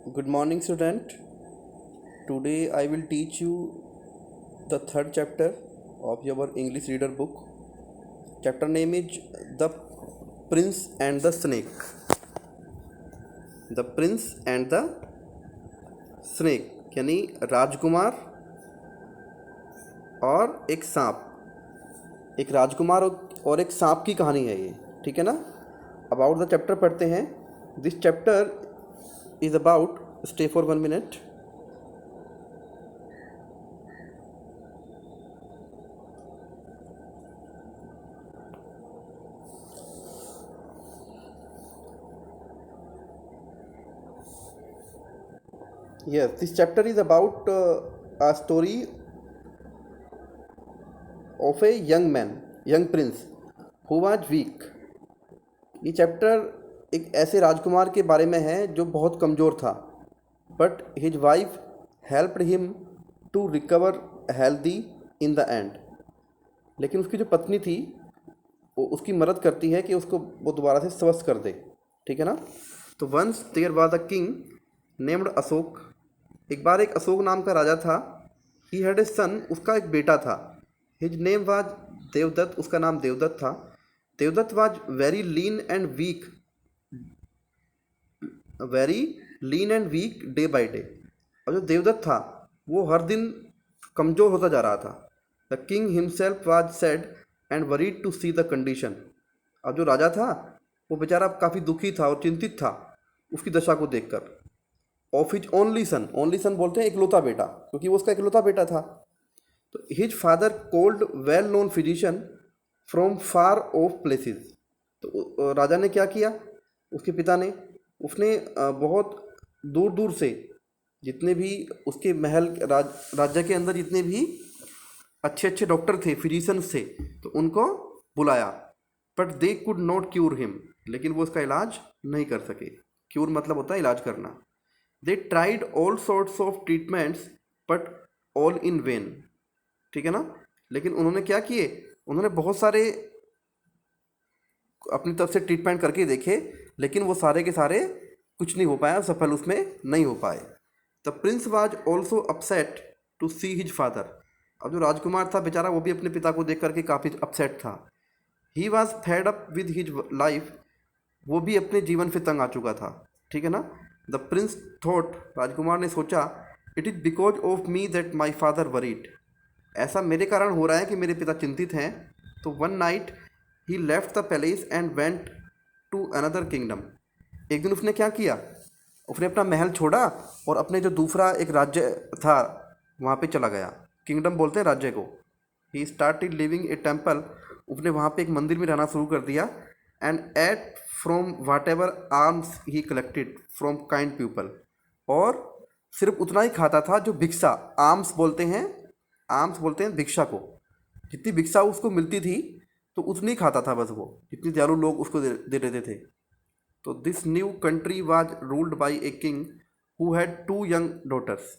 Good morning, student. Today I will teach you the third chapter of your English reader book. Chapter name is The Prince and the Snake. The Prince and the Snake यानी राजकुमार और एक सांप। एक राजकुमार और एक सांप की कहानी है ये, ठीक है ना। अबाउट द चैप्टर पढ़ते हैं। This chapter is about, stay for 1 minute। Yes, this chapter is about a story of a young man, young prince who was weak। ये चैप्टर एक ऐसे राजकुमार के बारे में है जो बहुत कमज़ोर था, but his wife helped him to recover healthy in the end. लेकिन उसकी जो पत्नी थी वो उसकी मदद करती है कि उसको वो दोबारा से स्वस्थ कर दे, ठीक है ना। तो once there was a king named Ashok. एक बार एक अशोक नाम का राजा था। ही हैड ए सन, उसका एक बेटा था। हिज नेम वाज देवदत्त, उसका नाम देवदत्त था। Devdutt was very lean and weak day by day. और जो देवदत्त था वो हर दिन कमज़ोर होता जा रहा था। The king himself was sad and worried to see the condition. अब जो राजा था वो बेचारा काफ़ी दुखी था और चिंतित था उसकी दशा को देखकर। Of his only son, only son बोलते हैं इकलौता बेटा, क्योंकि वो उसका इकलौता बेटा था। तो his father cold well known physician from far of places. तो राजा ने क्या किया, उसके पिता ने, उसने बहुत दूर दूर से जितने भी उसके महल राज्य के अंदर जितने भी अच्छे अच्छे डॉक्टर थे, फिजिशियंस थे, तो उनको बुलाया। But they could not cure him, लेकिन वो उसका इलाज नहीं कर सके। क्यूर मतलब होता है इलाज करना। They tried all sorts of treatments but all in vain, ठीक है ना। लेकिन उन्होंने क्या किए, उन्होंने बहुत सारे अपनी तरफ से ट्रीटमेंट करके देखे, लेकिन वो सारे के सारे कुछ नहीं हो पाया, सफल उसमें नहीं हो पाए। The prince was also upset to see his father. अब जो राजकुमार था बेचारा वो भी अपने पिता को देख करके काफ़ी अपसेट था। He was fed up with his life, वो भी अपने जीवन से तंग आ चुका था, ठीक है ना। द प्रिंस थॉट, राजकुमार ने सोचा, it is because of me that my father worried. ऐसा मेरे कारण हो रहा है कि मेरे पिता चिंतित हैं। तो one night he left the palace and went to another kingdom. एक दिन उसने क्या किया, उसने अपना महल छोड़ा और अपने जो दूसरा एक राज्य था वहाँ पे चला गया। किंगडम बोलते हैं राज्य को। He started living A temple, उसने वहाँ पे एक मंदिर में रहना शुरू कर दिया। And ate from whatever alms he collected from kind people, और सिर्फ उतना ही खाता था जो भिक्षा, आर्म्स बोलते हैं भिक्षा को। जितनी भिक्षा उसको मिलती थी तो उतनी खाता था बस वो, जितनी दयालु लोग उसको दे देते थे। तो this new country was ruled by a king who had 2 young daughters.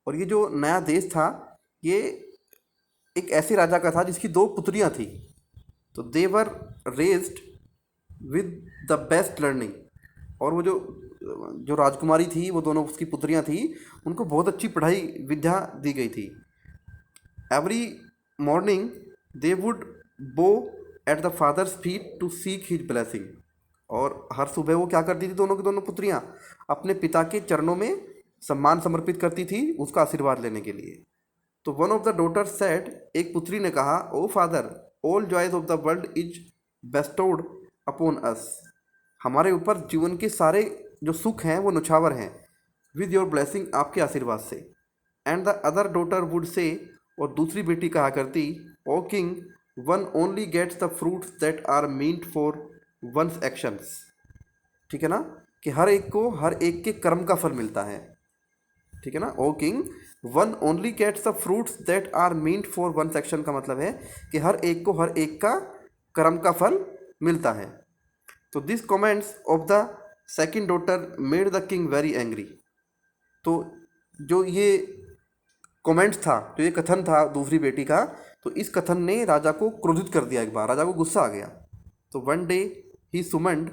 और ये जो नया देश था ये एक ऐसे राजा का था जिसकी 2 पुत्रियां थी। तो they were raised with the best learning. और वो जो राजकुमारी थी, वो दोनों उसकी पुत्रियां थी, उनको बहुत अच्छी पढ़ाई विद्या दी गई थी। Every morning they would bow at the father's feet to seek his blessing. और हर सुबह वो क्या करती थी, दोनों की दोनों पुत्रियां अपने पिता के चरणों में सम्मान समर्पित करती थी उसका आशीर्वाद लेने के लिए। तो one of the daughter said, एक पुत्री ने कहा, oh father, all joys of the world is bestowed upon us. हमारे ऊपर जीवन के सारे जो सुख हैं वो नुछावर हैं विद योर ब्लेसिंग, आपके आशीर्वाद से। And the other daughter would say, और दूसरी बेटी कहा करती, o king, one only gets the fruits that are meant for one's actions, ठीक है ना, कि हर एक को हर एक के कर्म का फल मिलता है, ठीक है ना। O king, one only gets the fruits that are meant for one's action का मतलब है कि हर एक को हर एक का कर्म का फल मिलता है। तो this comments of the second daughter made the king very angry. तो जो ये कमेंट्स था, जो ये कथन था दूसरी बेटी का, तो इस कथन ने राजा को क्रोधित कर दिया। एक बार राजा को गुस्सा आ गया। तो वन डे ही सुमंड,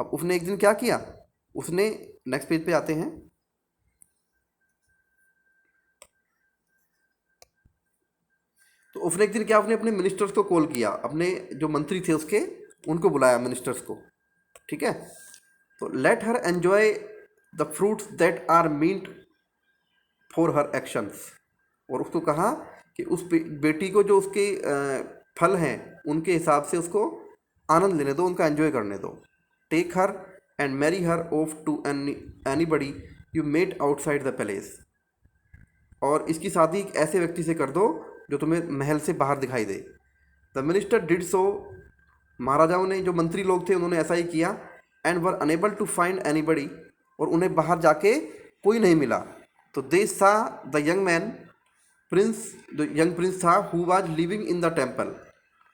अब उसने एक दिन क्या किया, उसने नेक्स्ट पेज पे आते हैं। तो उसने एक दिन क्या, उसने अपने मिनिस्टर्स को कॉल किया, अपने जो मंत्री थे उसके, उनको बुलाया मिनिस्टर्स को, ठीक है। तो let her enjoy the fruits that are meant for her actions. और उसको कहा कि उस बेटी को जो उसके फल हैं उनके हिसाब से उसको आनंद लेने दो, उनका एंजॉय करने दो। Take her and marry her off to anybody you met outside the palace. और इसकी शादी एक ऐसे व्यक्ति से कर दो जो तुम्हें महल से बाहर दिखाई दे। The minister did so. महाराजाओं ने, जो मंत्री लोग थे, उन्होंने ऐसा ही किया। And were unable to find anybody. और उन्हें बाहर जाके कोई नहीं मिला। तो दे सा द यंग मैन प्रिंस, जो यंग प्रिंस था, who was living in the temple.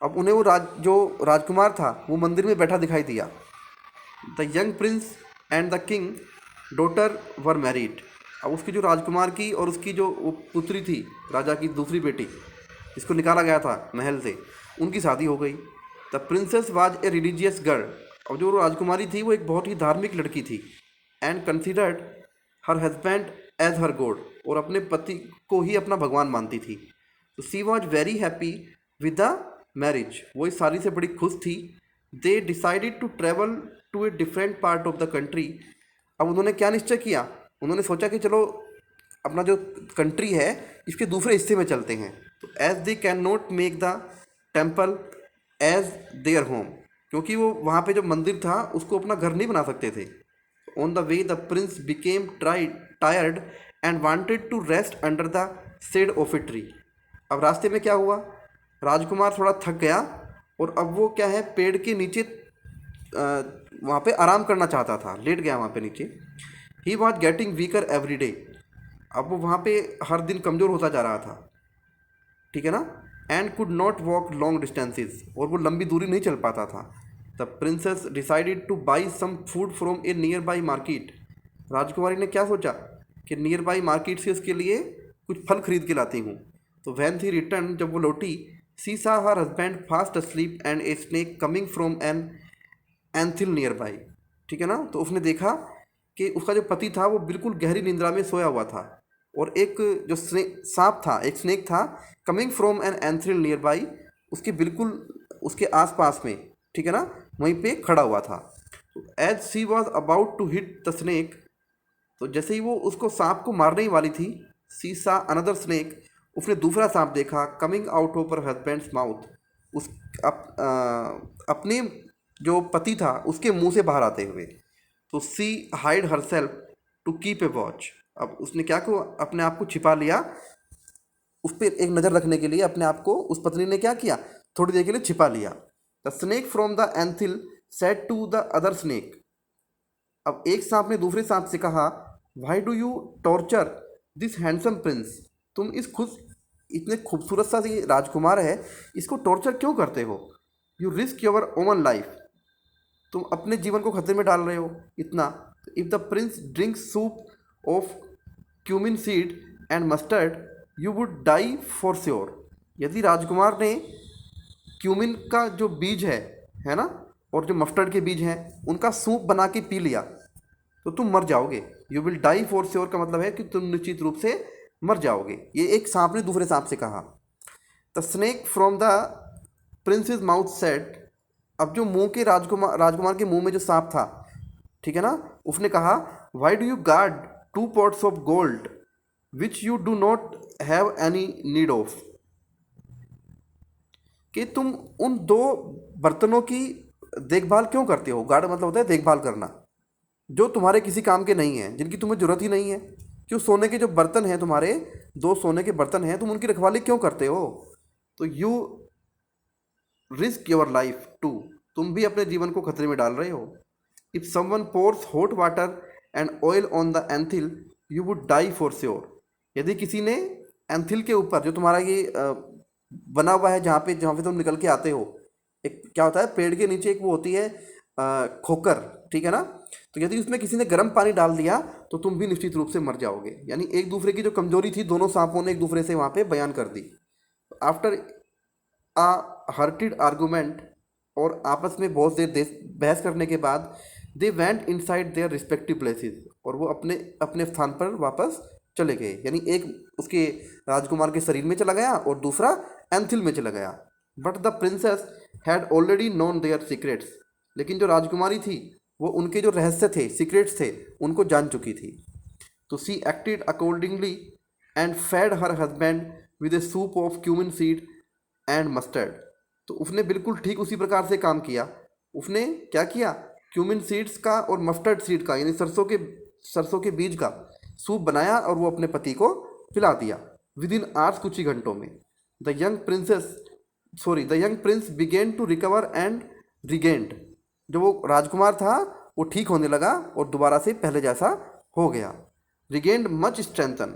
अब उन्हें वो जो राजकुमार था वो मंदिर में बैठा दिखाई दिया। The young Prince and the king daughter were married. अब उसकी जो राजकुमार की और उसकी जो वो पुत्री थी, राजा की दूसरी बेटी, जिसको निकाला गया था महल से, उनकी शादी हो गई। The princess was a religious girl. और जो राजकुमारी थी वो एक बहुत ही धार्मिक लड़की थी। And considered her husband as her god. और अपने पति को ही अपना भगवान मानती थी। तो she was very happy with the marriage. वो इस शादी से बड़ी खुश थी। They decided to travel to a different part of the country. अब उन्होंने क्या निश्चय किया, उन्होंने सोचा कि चलो अपना जो कंट्री है इसके दूसरे हिस्से में चलते हैं। तो as they can not make the temple as their home. क्योंकि वो वहाँ पे जो मंदिर था उसको अपना घर नहीं बना सकते थे। On the way the prince became tired and wanted to rest under the shade of a tree. अब रास्ते में क्या हुआ, राजकुमार थोड़ा थक गया और अब वो क्या है, पेड़ के नीचे वहाँ पे आराम करना चाहता था, लेट गया वहाँ पे नीचे। He was getting weaker every day. अब वो वहाँ पे हर दिन कमज़ोर होता जा रहा था, ठीक है ना। And could not walk long distances. और वो लंबी दूरी नहीं चल पाता था। The princess decided to buy some food from a nearby market. राजकुमारी ने क्या सोचा कि नियर बाई मार्केट से उसके लिए कुछ फल खरीद के लाती हूँ। तो वैन थी रिटर्न, जब वो लौटी, she saw her husband fast asleep and a snake coming from an anthill nearby, ठीक है ना। तो उसने देखा कि उसका जो पति था वो बिल्कुल गहरी निंद्रा में सोया हुआ था और एक जो सांप था, एक स्नेक था, coming from an anthill nearby, उसके बिल्कुल उसके आसपास में, ठीक है ना, वहीं पे खड़ा हुआ था। As she was about to hit the snake. तो जैसे ही वो उसको सांप को मारने ही वाली थी, सी सा अनदर स्नेक, उसने दूसरा सांप देखा, coming out of her husband's mouth. उस अपने जो पति था उसके मुंह से बाहर आते हुए। तो she hide herself to keep a watch. अब उसने क्या को अपने आप को छिपा लिया, उस पर एक नज़र रखने के लिए अपने आप को उस पत्नी ने क्या किया, थोड़ी देर के लिए छिपा लिया। The snake from the anthill said to the other snake. अब एक सांप ने दूसरे सांप से कहा, why do you torture this handsome prince. तुम इतने खूबसूरत सा ये राजकुमार है, इसको टॉर्चर क्यों करते हो। You risk your oven life. तुम अपने जीवन को खतरे में डाल रहे हो इतना। If the prince drinks soup of cumin seed and mustard you would die for sure. यदि राजकुमार ने क्यूमिन का जो बीज है ना, और जो मस्टर्ड के बीज हैं उनका सूप बना के पी लिया तो तुम मर जाओगे। You will die for sure का मतलब है कि तुम निश्चित रूप से मर जाओगे। ये एक सांप ने दूसरे सांप से कहा। The snake from the princess mouth said. अब जो मुंह के राजकुमार के मुंह में जो सांप था, ठीक है ना, उसने कहा, why do you guard 2 pots of gold which you do not have any need of. कि तुम उन 2 बर्तनों की देखभाल क्यों करते हो। गार्ड मतलब होता है देखभाल करना, जो तुम्हारे किसी काम के नहीं है, जिनकी तुम्हें ज़रूरत ही नहीं है। क्यों, सोने के जो बर्तन हैं तुम्हारे, 2 सोने के बर्तन हैं, तुम उनकी रखवाली क्यों करते हो। तो you risk your life too. तुम भी अपने जीवन को खतरे में डाल रहे हो। If someone pours hot water and oil on the anthill you would die for sure. यदि किसी ने एंथिल के ऊपर, जो तुम्हारा ये बना हुआ है जहाँ पे तुम निकल के आते हो, एक क्या होता है, पेड़ के नीचे एक वो होती है खोकर, ठीक है ना। तो यदि उसमें किसी ने गर्म पानी डाल दिया तो तुम भी निश्चित रूप से मर जाओगे। यानी एक दूसरे की जो कमजोरी थी दोनों सांपों ने एक दूसरे से वहाँ पे बयान कर दी। आफ्टर आ हर्टेड आर्गूमेंट, और आपस में बहुत देर बहस करने के बाद, they went inside their respective places. और वो अपने अपने स्थान पर वापस चले गए। यानी एक उसके राजकुमार के शरीर में चला गया और दूसरा एंथिल में चला गया। But the princess had already known their secrets, लेकिन जो राजकुमारी थी वो उनके जो रहस्य थे, सीक्रेट्स थे, उनको जान चुकी थी। तो she acted accordingly and fed her husband with a soup of cumin seed and mustard. तो उसने बिल्कुल ठीक उसी प्रकार से काम किया। उसने क्या किया, क्यूमिन सीड्स का और मस्टर्ड सीड का यानी सरसों के बीज का सूप बनाया और वो अपने पति को पिला दिया विद इन आवर्स, कुछ ही घंटों में। The young prince began to recover and regained. जो वो राजकुमार था वो ठीक होने लगा और दोबारा से पहले जैसा हो गया। Regained much strength.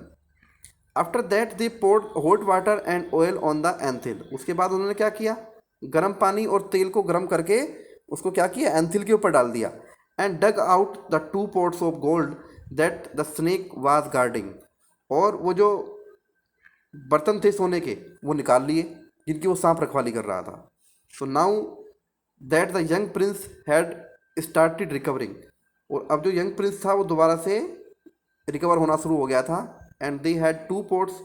After that they poured hot water and oil on the anthill. उसके बाद उन्होंने क्या किया, गर्म पानी और तेल को गर्म करके उसको क्या किया, एंथिल के ऊपर डाल दिया। And dug out the 2 pots of gold that the snake was guarding. और वो जो बर्तन थे सोने के वो निकाल लिए जिनकी वो सांप रखवाली कर रहा था। So now that the young Prince had started recovering. और अब जो यंग प्रिंस था वो दोबारा से रिकवर होना शुरू हो गया था। And they had 2 pots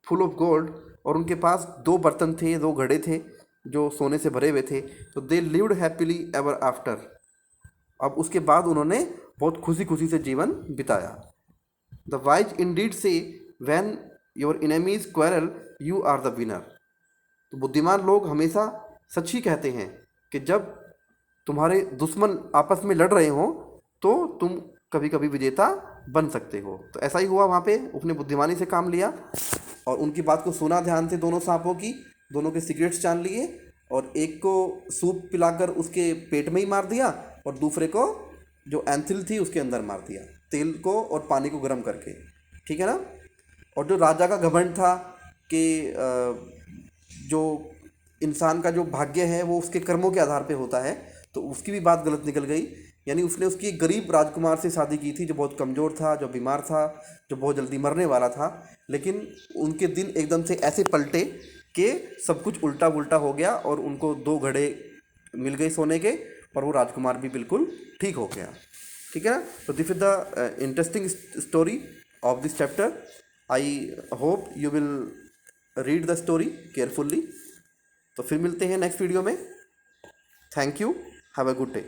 full of gold. और उनके पास 2 बर्तन थे, 2 घड़े थे जो सोने से भरे हुए थे। तो they lived happily ever after. अब उसके बाद उन्होंने बहुत खुशी खुशी से जीवन बिताया। The wise indeed say when your enemies quarrel you are the winner. तो बुद्धिमान लोग हमेशा सच ही कहते हैं कि जब तुम्हारे दुश्मन आपस में लड़ रहे हों तो तुम कभी कभी विजेता बन सकते हो। तो ऐसा ही हुआ वहाँ पे, उसने बुद्धिमानी से काम लिया और उनकी बात को सुना ध्यान से दोनों सांपों की, दोनों के सीक्रेट्स जान लिए और एक को सूप पिलाकर उसके पेट में ही मार दिया और दूसरे को जो एंथिल थी उसके अंदर मार दिया, तेल को और पानी को गर्म करके। ठीक है ना। और जो राजा का घमंड था कि जो इंसान का जो भाग्य है वो उसके कर्मों के आधार पे होता है, तो उसकी भी बात गलत निकल गई। यानी उसने उसकी एक गरीब राजकुमार से शादी की थी जो बहुत कमज़ोर था, जो बीमार था, जो बहुत जल्दी मरने वाला था। लेकिन उनके दिन एकदम से ऐसे पलटे कि सब कुछ उल्टा पुल्टा हो गया और उनको 2 घड़े मिल गए सोने के और वो राजकुमार भी बिल्कुल ठीक हो गया। ठीक है ना। तो this is the interesting story of this chapter. I hope you will read the story carefully. तो फिर मिलते हैं नेक्स्ट वीडियो में। Thank you, have a good day.